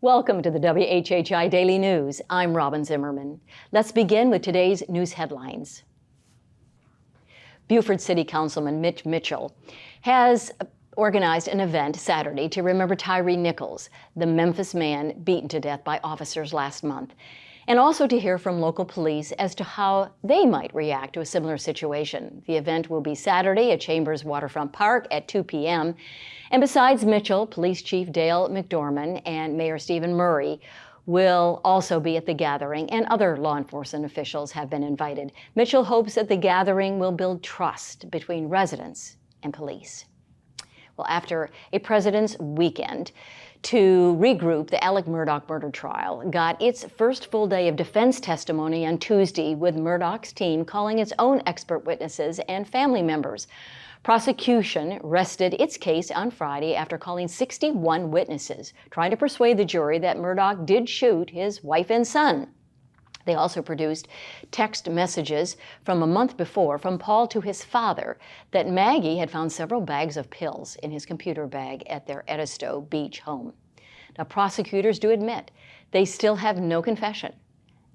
Welcome to the WHHI Daily News. I'm Robyn Zimmerman. Let's begin with today's news headlines. Beaufort City Councilman Mitch Mitchell has organized an event Saturday to remember Tyree Nichols, the Memphis man beaten to death by officers last month, and also to hear from local police as to how they might react to a similar situation. The event will be Saturday at Chambers Waterfront Park at 2 p.m. And besides Mitchell, Police Chief Dale McDorman and Mayor Stephen Murray will also be at the gathering, and other law enforcement officials have been invited. Mitchell hopes that the gathering will build trust between residents and police. Well, after a President's Weekend to regroup, the Alec Murdaugh murder trial got its first full day of defense testimony on Tuesday, with Murdaugh's team calling its own expert witnesses and family members. Prosecution rested its case on Friday after calling 61 witnesses, trying to persuade the jury that Murdaugh did shoot his wife and son. They also produced text messages from a month before from Paul to his father that Maggie had found several bags of pills in his computer bag at their Edisto Beach home. Now, prosecutors do admit they still have no confession,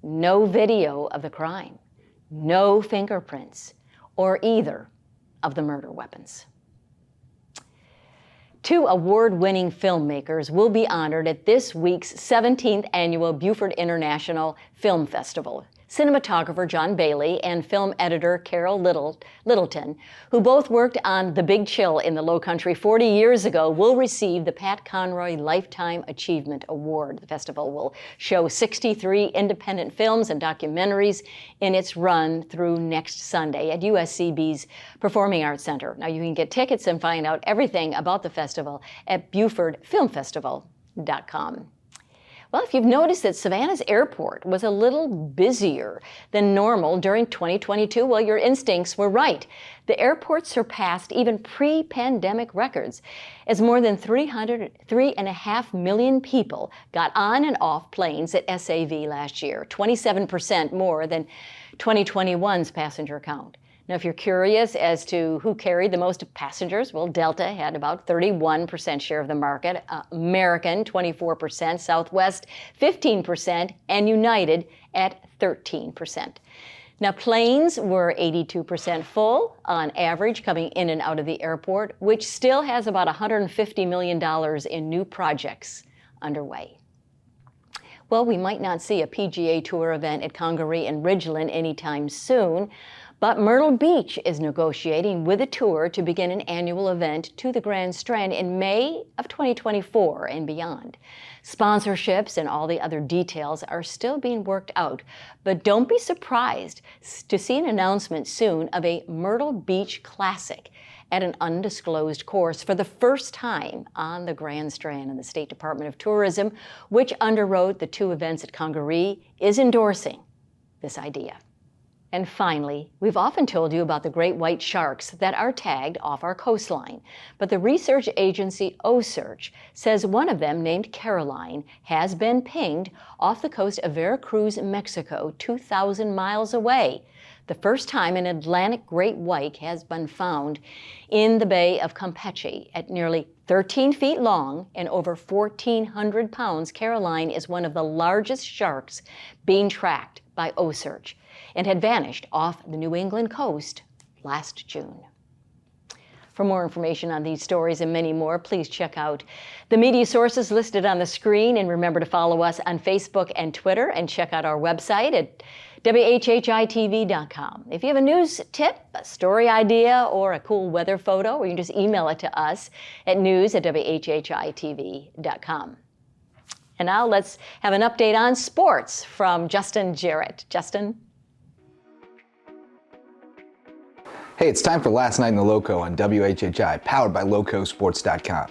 no video of the crime, no fingerprints, or either of the murder weapons. Two award-winning filmmakers will be honored at this week's 17th annual Beaufort International Film Festival. Cinematographer John Bailey and film editor Carol Littleton, who both worked on The Big Chill in the Lowcountry 40 years ago, will receive the Pat Conroy Lifetime Achievement Award. The festival will show 63 independent films and documentaries in its run through next Sunday at USCB's Performing Arts Center. Now, you can get tickets and find out everything about the festival at BeaufortFilmFestival.com. Well, if you've noticed that Savannah's airport was a little busier than normal during 2022, well, your instincts were right. The airport surpassed even pre-pandemic records, as more than 3.5 million people got on and off planes at SAV last year, 27% more than 2021's passenger count. Now, if you're curious as to who carried the most passengers, well, Delta had about 31% share of the market, American 24%, Southwest 15%, and United at 13%. Now, planes were 82% full on average coming in and out of the airport, which still has about $150 million in new projects underway. Well, we might not see a PGA Tour event at Congaree and Ridgeland anytime soon, but Myrtle Beach is negotiating with a tour to begin an annual event to the Grand Strand in May of 2024 and beyond. Sponsorships and all the other details are still being worked out, but don't be surprised to see an announcement soon of a Myrtle Beach Classic at an undisclosed course for the first time on the Grand Strand. And the State Department of Tourism, which underwrote the two events at Congaree, is endorsing this idea. And finally, we've often told you about the great white sharks that are tagged off our coastline. But the research agency OSearch says one of them, named Caroline, has been pinged off the coast of Veracruz, Mexico, 2,000 miles away. The first time an Atlantic great white has been found in the Bay of Campeche. At nearly 13 feet long and over 1,400 pounds, Caroline is one of the largest sharks being tracked by OSearch, and had vanished off the New England coast last June. For more information on these stories and many more, please check out the media sources listed on the screen, and remember to follow us on Facebook and Twitter, and check out our website at WHHITV.com. If you have a news tip, a story idea, or a cool weather photo, or you can just email it to us at news@WHHITV.com. And now let's have an update on sports from Justin Jarrett. Justin? Hey, it's time for Last Night in the Lowco on WHHI, powered by LowcoSports.com.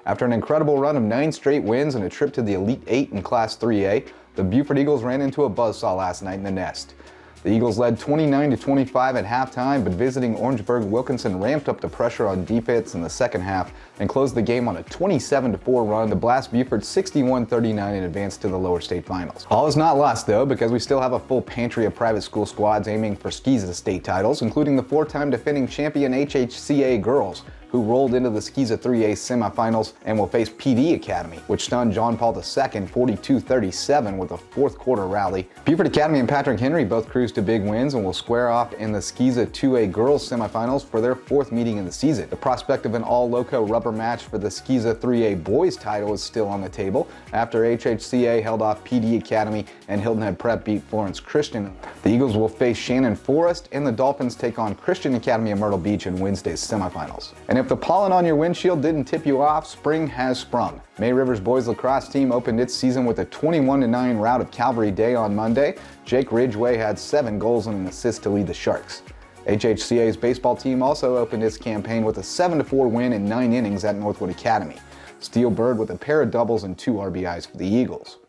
After an incredible run of 9 straight wins and a trip to the Elite 8 in Class 3A, the Beaufort Eagles ran into a buzzsaw last night in the Nest. The Eagles led 29-25 at halftime, but visiting Orangeburg Wilkinson ramped up the pressure on defense in the second half and closed the game on a 27-4 run to blast Beaufort 61-39 and advance to the lower state finals. All is not lost though, because we still have a full pantry of private school squads aiming for SCISA state titles, including the 4-time defending champion HHCA girls, who who rolled into the Skeeza 3A semifinals and will face PD Academy, which stunned John Paul II 42-37 with a fourth quarter rally. Beaufort Academy and Patrick Henry both cruised to big wins and will square off in the Skeeza 2A girls semifinals for their fourth meeting in the season. The prospect of an all-Lowco rubber match for the Skeeza 3A boys title is still on the table after HHCA held off PD Academy and Hilton Head Prep beat Florence Christian. The Eagles will face Shannon Forest, and the Dolphins take on Christian Academy of Myrtle Beach in Wednesday's semifinals. And if the pollen on your windshield didn't tip you off, spring has sprung. May River's boys lacrosse team opened its season with a 21-9 rout of Calvary Day on Monday. Jake Ridgway had 7 goals and an assist to lead the Sharks. HHCA's baseball team also opened its campaign with a 7-4 win in 9 innings at Northwood Academy. Steel Bird with a pair of doubles and 2 RBIs for the Eagles.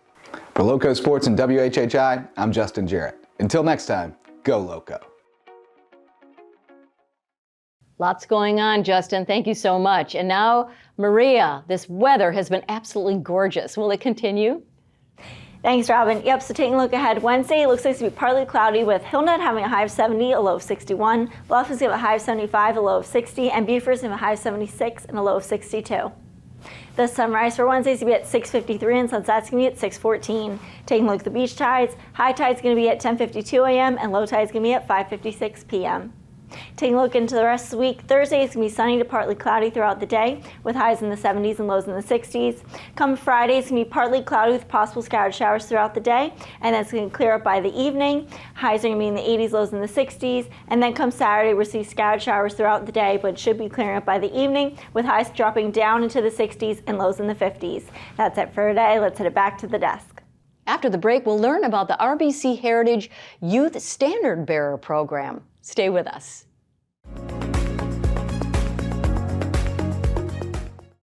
For Loco Sports and WHHI, I'm Justin Jarrett. Until next time, go Loco. Lots going on, Justin. Thank you so much. And now, Maria, this weather has been absolutely gorgeous. Will it continue? Thanks, Robyn. Yep, so taking a look ahead, Wednesday it looks like it's going to be partly cloudy with Hilton having a high of 70, a low of 61. Bluffton's going to have a high of 75, a low of 60, and Beaufort's going to have a high of 76 and a low of 62. The sunrise for Wednesday is going to be at 6:53 and sunset's going to be at 6:14. Taking a look at the beach tides, high tide's going to be at 10:52 a.m. and low tide's going to be at 5:56 p.m. Taking a look into the rest of the week, Thursday is going to be sunny to partly cloudy throughout the day with highs in the 70s and lows in the 60s. Come Friday, it's going to be partly cloudy with possible scattered showers throughout the day, and then it's going to clear up by the evening. Highs are going to be in the 80s, lows in the 60s, and then come Saturday, we'll see scattered showers throughout the day, but it should be clearing up by the evening with highs dropping down into the 60s and lows in the 50s. That's it for today. Let's head it back to the desk. After the break, we'll learn about the RBC Heritage Youth Standard Bearer Program. Stay with us.